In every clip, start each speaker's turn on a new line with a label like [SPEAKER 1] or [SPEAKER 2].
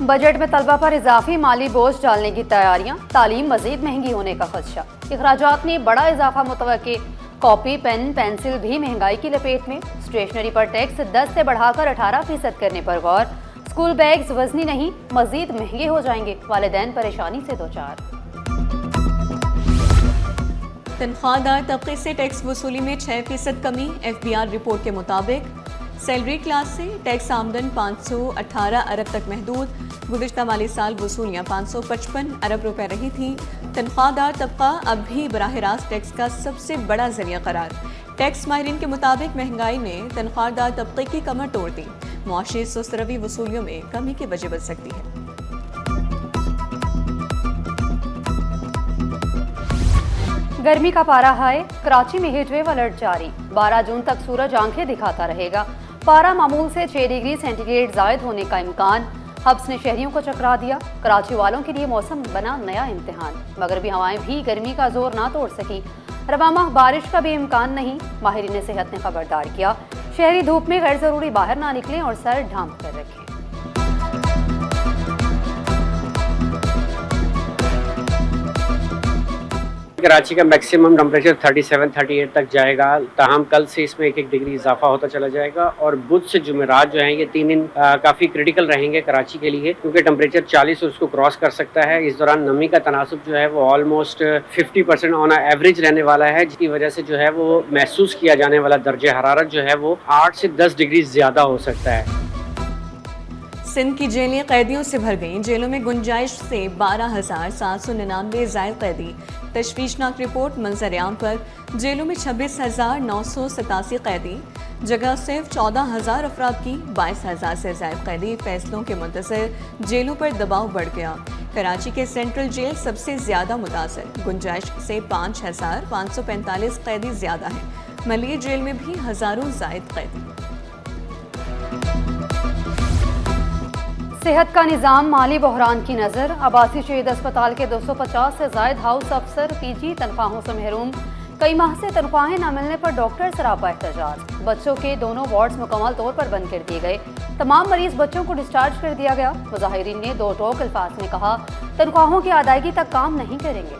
[SPEAKER 1] Budget में तलबा पर इजाफी माली बोझ डालने की तैयारियां, तालीम मजीद महंगी होने का खदशा। अखराजात में बड़ा इजाफा मुतवक्के, कॉपी पेन पेंसिल भी महंगाई की लपेट में। स्टेशनरी पर टैक्स 10 से बढ़ाकर 18% करने पर गौर। स्कूल बैग्स वजनी नहीं, मजीद महंगे हो जाएंगे, वालिदैन परेशानी से दो चार।
[SPEAKER 2] तनख्वाहदार तबके से टैक्स वसूली में 6% कमी। FBR रिपोर्ट के मुताबिक सैलरी क्लास से टैक्स आमदन 518 अरब तक महदूद। गुज़िश्ता माली साल वसूलियाँ 555 अरब रुपए रही थी। तनख्वाहदार तबका अब भी बराह रास्त टैक्स का सबसे बड़ा जरिया करार। टैक्स माहिरीन के मुताबिक महंगाई ने तनख्वाहदार तबके की कमर तोड़ दी। मुआशी सुस्त रवी वसूलियों में कमी की वजह बन सकती है।
[SPEAKER 1] गर्मी का पारा हाई, कराची में हीटवेव अलर्ट जारी। 12 जून तक सूरज आंखें दिखाता रहेगा। पारा मामूल से 6 डिग्री सेंटीग्रेड जायद होने का इम्कान। हब्स ने शहरियों को चकरा दिया। कराची वालों के लिए मौसम बना नया इम्तिहान। मगरबी हवाएं भी गर्मी का जोर ना तोड़ सकी। रवा माह बारिश का भी इम्कान नहीं। माहिरीन सेहत ने खबरदार किया, शहरी धूप में गैर जरूरी बाहर ना निकलें और सर ढांप कर रखें।
[SPEAKER 3] कराची का मैक्सिमम टेम्परेचर 37-38 तक जाएगा। ताहम कल से इसमें 1-1 डिग्री इजाफा होता चला जाएगा और बुध से जुमेरात जो हैं ये 3 दिन काफ़ी क्रिटिकल रहेंगे कराची के लिए, क्योंकि टेम्परेचर 40 उसको क्रॉस कर सकता है। इस दौरान नमी का तनासुब जो है वो ऑलमोस्ट 50% ऑन एवरेज रहने वाला है, जिसकी वजह से जो है वो महसूस किया जाने वाला दर्जे हरारत जो है वो 8 से 10 डिग्री ज़्यादा हो सकता है।
[SPEAKER 2] सिंध की जेलें कैदियों से भर गईं। जेलों में गुंजाइश से 12,799 जायद कैदी। तशवीशनाक रिपोर्ट मंजर आम पर। जेलों में 26,987 कैदी। जगह सिर्फ 14,000 अफराद की। 22,000 से ज्यादा कैदी फैसलों के मुंतज़िर। जेलों पर दबाव बढ़ गया। कराची के सेंट्रल जेल सबसे ज्यादा मुतासर। गुंजाइश से 5,545 कैदी ज्यादा हैं। मलिया जेल में भी हजारों जायद कैदी।
[SPEAKER 1] सेहत का निज़ाम माली बहरान की नज़र। अब्बासी शहीद अस्पताल के 250 से जायद हाउस अफसर PG तनख्वाहों से महरूम। कई माह से तनख्वाहें न मिलने पर डॉक्टर सरापा एहतजाज। बच्चों के दोनों वार्ड्स मुकम्मल तौर पर बंद कर दिए गए। तमाम मरीज बच्चों को डिस्चार्ज कर दिया गया। मुजाहिरीन ने दो टोक अल्फाज में कहा, तनख्वाहों की अदायगी तक काम नहीं करेंगे।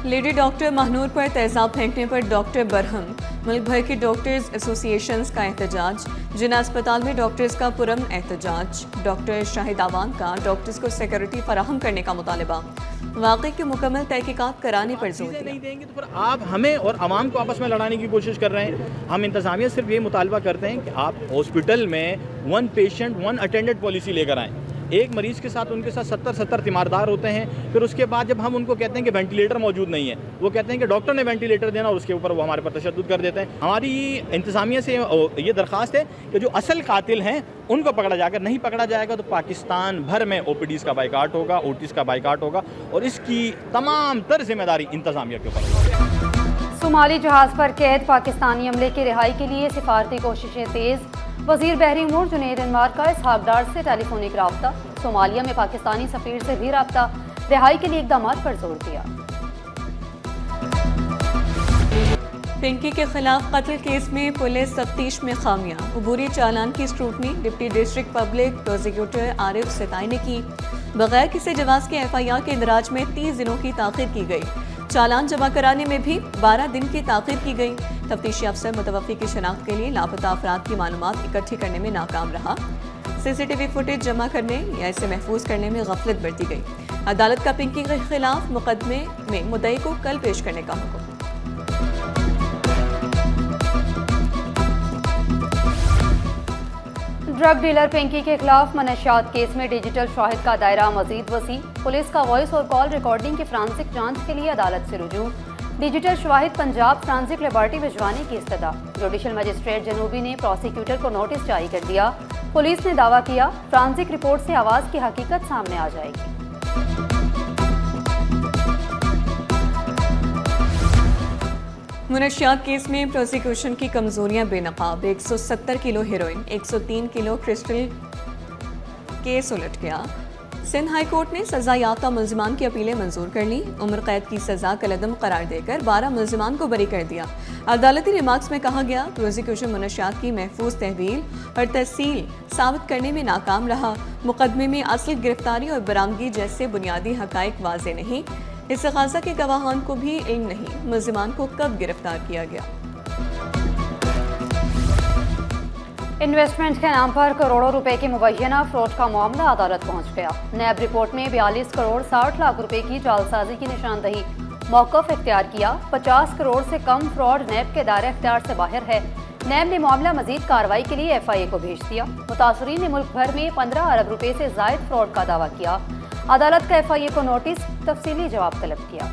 [SPEAKER 2] लेडी डॉक्टर महनूर पर तेजाब फेंकने पर डॉक्टर बरहम। मुल्क भर की डॉक्टर्स एसोसिएशंस का एहतजाज। जिना अस्पताल में डॉक्टर्स का पुरम एहतजाज। डॉक्टर शाहिद आवाम का डॉक्टर्स को सिक्योरिटी फराहम करने का मुतालबा। वाक़े की मुकम्मल तहकीकात कराने पर जोर दिया।
[SPEAKER 4] नहीं देंगे तो फिर आप हमें और आवाम को आपस में लड़ाने की कोशिश कर रहे हैं। हम इंतज़ामिया सिर्फ ये मुतालबा करते हैं कि आप हॉस्पिटल में 1 पेशेंट 1 अटेंडेंट पॉलिसी लेकर आएँ। एक मरीज़ के साथ उनके साथ 70 तीमारदार होते हैं। फिर उसके बाद जब हम उनको कहते हैं कि वेंटिलेटर मौजूद नहीं है, वो कहते हैं कि डॉक्टर ने वेंटिलेटर देना, और उसके ऊपर वो हमारे पर तशद्दुद कर देते हैं। हमारी इंतज़ामिया से ये दरख्वास्त है कि जो असल कातिल हैं उनको पकड़ा जाकर, नहीं पकड़ा जाएगा तो पाकिस्तान भर में OPDs का बाइकाट होगा, OTs का बाइकाट होगा, और इसकी तमाम तर जिम्मेदारी इंतज़ामिया के ऊपर होगी।
[SPEAKER 1] सोमाली जहाज़ पर कैद पाकिस्तानी अमले की रिहाई के लिए सिफारती कोशिशें तेज़। वज़ीर बहरी उमूर जुनैद अनवार का इसहाक डार से टेलीफोनिक राब्ता। सोमालिया में पाकिस्तानी सफ़ीर से भी राब्ता। रिहाई के लिए इक़दाम पर जोर दिया।
[SPEAKER 2] पिंकी के खिलाफ कत्ल केस में पुलिस तफ्तीश में खामियां। अबूरी चालान की scrutiny deputy district public prosecutor Arif सिताई ने की। बगैर किसी जवाब के FIR के इंदराज में 30 दिनों की ताख़ीर की गई। चालान जमा कराने में भी 12 दिन की ताख़ीर की गई। तफ्तीशी अफसर मुतवफ़्फ़ी की शनाख्त के लिए लापता अफराद की मालूमात इकट्ठी करने में नाकाम रहा। CCTV फुटेज जमा करने या इसे महफूज करने में गफलत बरती गई। अदालत का पिंकी के खिलाफ मुकदमे में मुद्दई को कल पेश करने का हुक्म।
[SPEAKER 1] ड्रग डीलर पिंकी के खिलाफ मनशियात केस में डिजिटल शाहिद का दायरा मजीद वसी। पुलिस का वॉइस और कॉल रिकॉर्डिंग की फ्रांसिक जांच के लिए अदालत से रुजू। Digital Shahid Punjab forensic laboratory भिजवाने की इस्तदा। जुडिशल मजिस्ट्रेट जनूबी ने प्रोसिक्यूटर को नोटिस जारी कर दिया। पुलिस ने दावा किया, फ्रांसिक रिपोर्ट से आवाज़ की हकीकत सामने आ जाएगी।
[SPEAKER 2] मुनशियात केस में प्रोसिक्यूशन की कमजोरियां बेनकाब। 170 kilo heroin, 103 kilo crystal case उलट गया। सिंध हाई कोर्ट ने सजा याफ्ता मुल्जिमान की अपीलें मंजूर कर ली। उम्र कैद की सजा कलअदम करार देकर 12 मुल्जिमान को बरी कर दिया। अदालती रिमार्क्स में कहा गया, प्रोसिक्यूशन मुनशियात की महफूज तहवील और तहसील साबित करने में नाकाम रहा। मुकदमे में असल गिरफ्तारी और बरामदगी जैसे बुनियादी हकाइक वाज़े नहीं। इस्तिग़ासा के गवाहान को भी इल्म नहीं मुल्ज़िमान को कब गिरफ्तार किया गया।
[SPEAKER 1] इन्वेस्टमेंट के नाम पर करोड़ों रुपए की मुबैना फ्रॉड का मामला अदालत पहुंच गया। नैब रिपोर्ट में 42 करोड़ 60 लाख रुपए की जालसाजी की निशानदही। मौक़िफ़ इख्तियार किया। 50 करोड़ से कम फ्रॉड नैब के दायरे इख्तियार से बाहर है। नैब ने मामला मजीद कार्रवाई के लिए FIA को भेज दिया। मुतासरीन ने मुल्क भर में 15 अरब रुपए से जायद फ्रॉड का दावा किया। अदालत का FIA को नोटिस तफसीली जवाब तलब किया।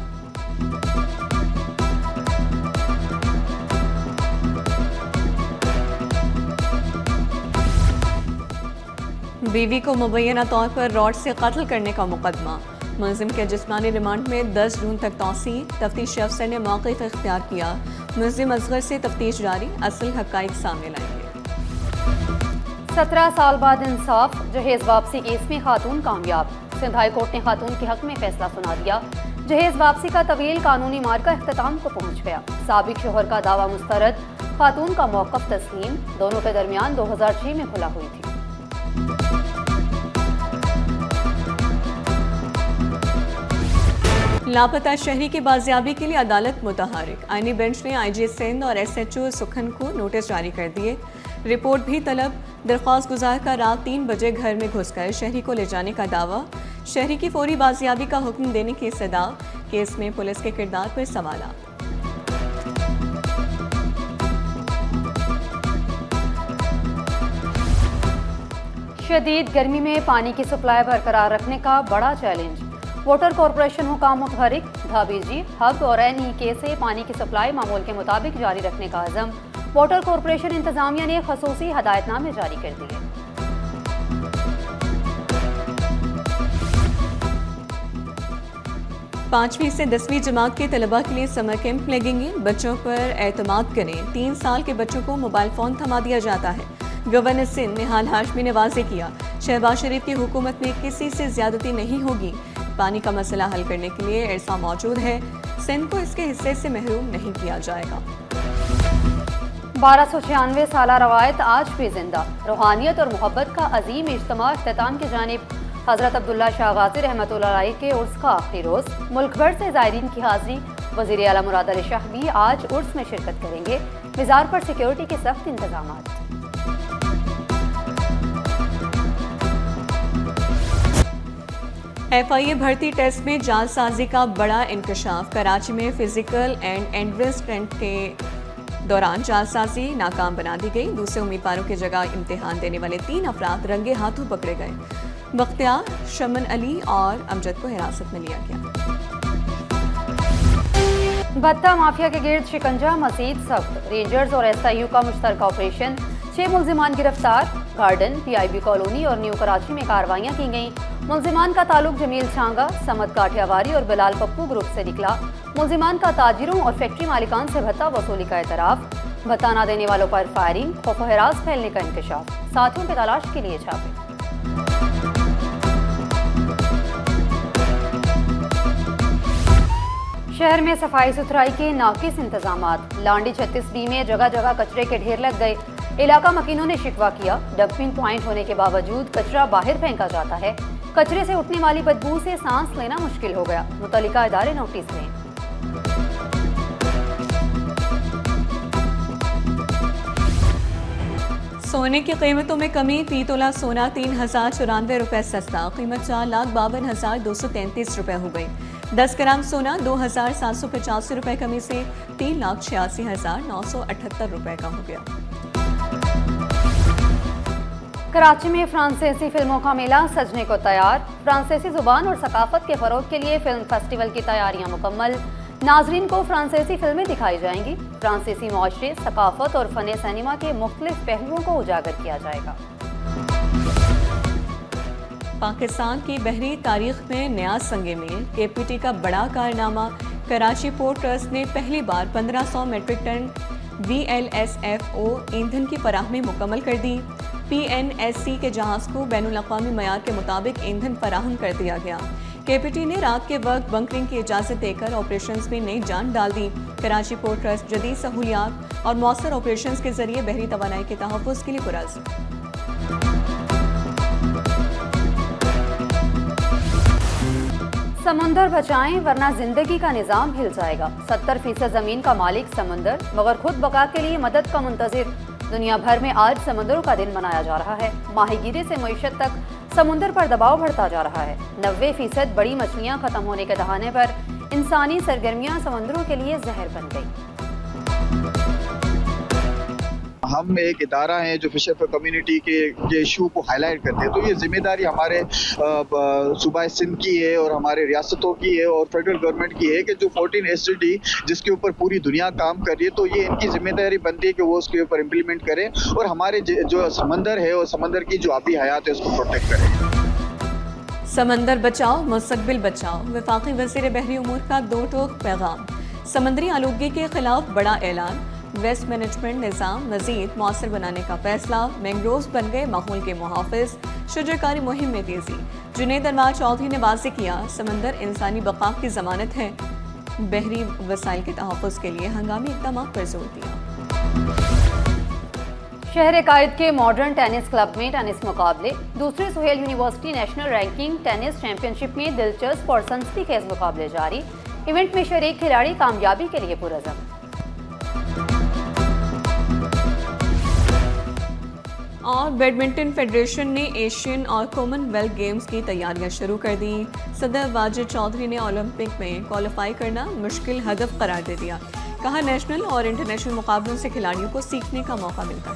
[SPEAKER 2] बीवी को मुबैना तौर पर रॉड से कत्ल करने का मुकदमा। मुलजिम के जिस्मानी रिमांड में 10 जून तक तौसी। तफ्तीशी अफसर ने मौक़िफ़ इख्तियार किया। मुलजिम असगर से तफ्तीश जारी, असल हक़ाइक़ सामने लाएंगे।
[SPEAKER 1] 17 साल बाद इंसाफ। जहेज वापसी केस में खातून कामयाब। सिंध हाई कोर्ट ने खातून के हक में फैसला सुना दिया। जहेज वापसी का तवील कानूनी मार्का इख्तिताम को पहुंच गया। साबिक शोहर का दावा मुस्तरद, खातून का मौक़िफ़ तस्लीम। दोनों के दरमियान 2006 में खुला हुई थी।
[SPEAKER 2] लापता शहरी की बाजियाबी के लिए अदालत मुतहरिक। आईनी बेंच ने IG सिंध और SHO सुखन को नोटिस जारी कर दिए। रिपोर्ट भी तलब। दरख्वास्त गुजार का रात 3 बजे घर में घुसकर शहरी को ले जाने का दावा। शहरी की फौरी बाजियाबी का हुक्म देने की सदा। केस में पुलिस के किरदार पर सवालात।
[SPEAKER 1] शदीद गर्मी में पानी की सप्लाई बरकरार रखने का बड़ा चैलेंज। वाटर कॉरपोरेशन हुकाम मुतहरिक। धाबीजी, हब और NEK से पानी की सप्लाई मामूल के मुताबिक जारी रखने का अज़म। वाटर कॉरपोरेशन इंतजामिया ने खसूसी हदायतनामे जारी कर दिए।
[SPEAKER 2] पाँचवीं से 10वीं जमात के तलबा के लिए समर कैंप लगेंगे। बच्चों पर एतमाद करें। 3 साल के बच्चों को मोबाइल फ़ोन थमा दिया जाता है। गवर्नर सिंध निहाल हाशमी ने वाज़ेह किया, शहबाज शरीफ की हुकूमत में किसी से ज्यादती नहीं होगी। पानी का मसला हल करने के लिए ऐसा मौजूद है। सिंध को इसके हिस्से से महरूम नहीं किया जाएगा।
[SPEAKER 1] 1296 साला रवायत आज भी जिंदा। रूहानियत और मोहब्बत का अजीम इज्तिमा इख्तिताम की जानिब। हज़रत अब्दुल्ला शाह गाज़ी रहमतुल्लाह अलैह के उर्स का आखिरी रोज़। मुल्क भर से ज़ायरीन की हाज़िरी। वज़ीर आला मुराद अली शाह भी आज उर्स में शिरकत करेंगे। मिज़ार पर सिक्योरिटी के सख्त इंतजामात।
[SPEAKER 2] FIA भर्ती टेस्ट में जालसाजी का बड़ा इंकशाफ। कराची में फिजिकल एंड एंट्रेंस टेस्ट के दौरान जालसाजी नाकाम बना दी गई। दूसरे उम्मीदवारों की जगह इम्तिहान देने वाले 3 अफराद रंगे हाथों पकड़े गए। बख्तियार, शमन अली और अमजद को हिरासत में लिया गया।
[SPEAKER 1] भत्ता माफिया के गिर्द शिकंजा मजीद सख्त। रेंजर्स और SIU का मुश्तरका ऑपरेशन। 6 मुल्जिमान गिरफ्तार। गार्डन, PIB कॉलोनी और न्यू कराची में कार्रवाइयाँ की गईं। मुल्जिमान का ताल्लुक जमील छांगा, समद काठियावारी और बिलाल पप्पू ग्रुप से निकला। मुल्जिमान का ताजिरों और फैक्ट्री मालिकान से भत्ता वसूली का एतराफ़। भत्ता न देने वालों पर फायरिंग, खौफ व हिरास फैलने का इंकशाफ। साथियों की तलाश के लिए छापे। शहर में सफाई सुथराई के नाकिस इंतजामात। लांडी 36B में जगह जगह कचरे के ढेर लग गए। इलाका मकीनों ने शिकवा किया, डंपिंग पॉइंट होने के बावजूद कचरा बाहर फेंका जाता है। कचरे से उठने वाली बदबू से सांस लेना मुश्किल हो गया। मुतल्लिका इदारे नोटिस दें।
[SPEAKER 2] सोने की कीमतों में कमी। फी तोला सोना 3094 रुपये सस्ता। कीमत 4,52,233 रुपये हो गई। 10 ग्राम सोना 2,785 रुपये कमी से 3,86,978 रुपये का हो गया।
[SPEAKER 1] कराची में फ्रांसीसी फिल्मों का मेला सजने को तैयार। फ्रांसीसी जुबान और सकाफत के फरोग के लिए फिल्म फेस्टिवल की तैयारियां मुकम्मल। नाजरीन को फ्रांसीसी फिल्में दिखाई जाएंगी। फ्रांसीसी मुआशरे, सकाफत और फन सिनेमा के मुख्तलिफ पहलुओं को उजागर किया जाएगा।
[SPEAKER 2] पाकिस्तान की बहरी तारीख में नया संगे मील। KPT का बड़ा कारनामा। कराची पोर्ट ट्रस्ट ने पहली बार 1500 मेट्रिक टन VLSFO ईंधन की फराहमी मुकम्मल कर दी। PNSC के जहाज़ को बैनुल अक़वामी मयार के मुताबिक ईंधन फराहम कर दिया गया। केपीटी ने रात के वक्त बंकरिंग की इजाज़त देकर ऑपरेशंस में नई जान डाल दी। कराची पोर्ट ट्रस्ट जदीद सहूलियात और मौसर ऑपरेशंस के जरिए बहरी तवानाई के तहफ़्फ़ुज़ के लिए पुरज़्म।
[SPEAKER 1] समुंदर बचाएं वरना जिंदगी का निजाम हिल जाएगा। 70% जमीन का मालिक समुंदर, मगर खुद बका के लिए मदद का मुंतजिर। दुनिया भर में आज समुंदरों का दिन मनाया जा रहा है। माहीगीरी से मईशत तक समुंदर पर दबाव बढ़ता जा रहा है। 90% बड़ी मछलियां खत्म होने के दहाने पर इंसानी सरगर्मियां समुंदरों के लिए जहर बन गई।
[SPEAKER 5] हम एक इदारा हैं जो फिशर फॉर कम्युनिटी के इशू को हाईलाइट करते हैं, तो ये जिम्मेदारी हमारे सूबा सिंध की है और हमारे रियासतों की है और फेडरल गवर्नमेंट की है कि जो 14 SDG जिसके ऊपर पूरी दुनिया काम कर रही है, तो ये इनकी जिम्मेदारी बनती है कि वो उसके ऊपर इम्प्लीमेंट करें और हमारे जो समंदर है और समंदर की जो आबी हयात है उसको प्रोटेक्ट करें।
[SPEAKER 2] समंदर बचाओ मुस्तकबिल बचाओ। वफाकी वज़ीर बहरी उमूर का दो टोक पैगाम। समंदरी आलूगी के खिलाफ बड़ा ऐलान। वेस्ट मैनेजमेंट निज़ाम मज़ीद मौसर बनाने का फैसला। मैंग्रोव्स बन गए माहौल के मुहाफ़िज़। शजरकारी मुहिम में तेज़ी। जुनैद अनवार चौधरी ने वाज़ेह किया, समंदर इंसानी बका की ज़मानत है। बहरी वसाइल के तहफ़्फ़ुज़ के लिए हंगामी इक़दाम पर जोर दिया।
[SPEAKER 1] शहर कायद के मॉडर्न टेनिस क्लब में टेनिस मुकाबले। दूसरे Suhail university national ranking tennis championship में दिलचस्प और सनसनीखेज मुकाबले जारी। इवेंट में शरीक खिलाड़ी कामयाबी के लिए पुरज़्म।
[SPEAKER 2] और बैडमिंटन फेडरेशन ने एशियन और कॉमनवेल्थ गेम्स की तैयारियां शुरू कर दी। सदर वाजिद चौधरी ने ओलंपिक में क्वालिफाई करना मुश्किल हदफ करार दे दिया। कहा, नेशनल और इंटरनेशनल मुकाबलों से खिलाड़ियों को सीखने का मौका मिलता है।